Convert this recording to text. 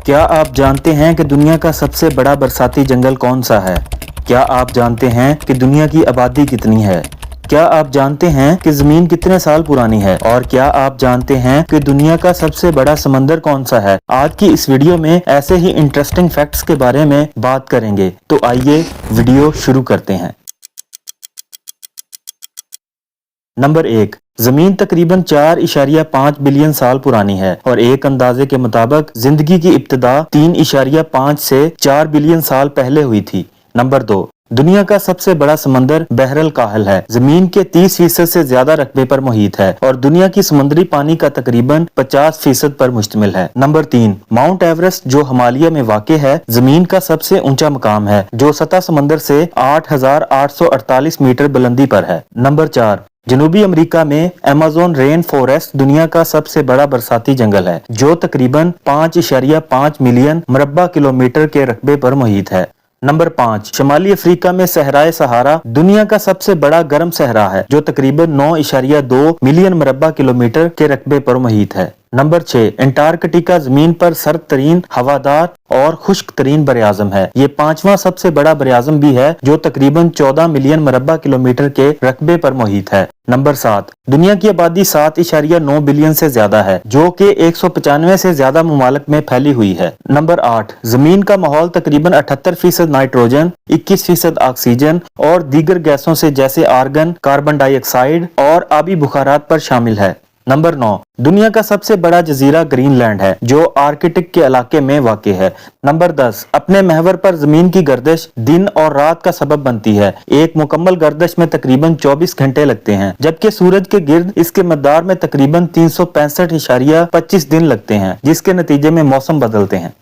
क्या आप जानते हैं कि दुनिया का सबसे बड़ा बरसाती जंगल कौन सा है? क्या आप जानते हैं कि दुनिया की आबादी कितनी है? क्या आप जानते हैं कि जमीन कितने साल पुरानी है? और क्या आप जानते हैं कि दुनिया का सबसे बड़ा समंदर कौन सा है? आज की इस वीडियो में ऐसे ही इंटरेस्टिंग फैक्ट्स के बारे में बात करेंगे। तो आइए वीडियो शुरू करते हैं। नंबर 1, जमीन तकरीबन 4.5 बिलियन साल पुरानी है और एक अंदाजे के मुताबिक जिंदगी की इब्तिदा 3.5 से 4 बिलियन साल पहले हुई थी। नंबर 2, दुनिया का सबसे बड़ा समंदर बहरल काहल है। जमीन के 30% से ज्यादा रकबे पर मुहित है और दुनिया की समुद्री पानी का तकरीबन 50% पर मुश्तमिल है। नंबर 3, माउंट एवरेस्ट जो हिमालय में वाक़े है, जमीन का सबसे ऊंचा मकाम है जो सतह समंदर से 8,848 मीटर बुलंदी पर है। नंबर 4, जनूबी अमेरिका में अमेज़न रेन फॉरेस्ट दुनिया का सबसे बड़ा बरसाती जंगल है जो तकरीबन 5.5 मिलियन मुरब्बा किलोमीटर के रकबे पर मुहित है। नंबर 5, शमाली अफ्रीका में सहराए सहारा दुनिया का सबसे बड़ा गर्म सहरा है जो तकरीबन 9.2 मिलियन मुरब्बा किलोमीटर के रकबे पर मुहित है। नंबर 6, अंटार्कटिका जमीन पर सर्द तरीन, हवादार और खुश्क तरीन बरआज़म है। ये 5वां सबसे बड़ा बरआज़म भी है जो तकरीबन 14 मिलियन मुरब्बा किलोमीटर के रकबे पर मुहित है। नंबर 7, दुनिया की आबादी 7.9 बिलियन से ज्यादा है जो कि 195 से ज्यादा ममालिक में फैली हुई है। नंबर 8, जमीन का माहौल तकरीबन 78% नाइट्रोजन, 21% ऑक्सीजन और दीगर गैसों से जैसे आर्गन, कार्बन डाइऑक्साइड और आबी बुखारात पर शामिल है। नंबर 9, दुनिया का सबसे बड़ा जजीरा ग्रीनलैंड है जो आर्कटिक के इलाके में वाक़ है। नंबर 10, अपने महवर पर जमीन की गर्दिश दिन और रात का सबब बनती है। एक मुकम्मल गर्दिश में तकरीबन 24 घंटे लगते हैं जबकि सूरज के गिर्द इसके मदार में तकरीबन 365.25 दिन लगते हैं जिसके नतीजे में मौसम बदलते हैं।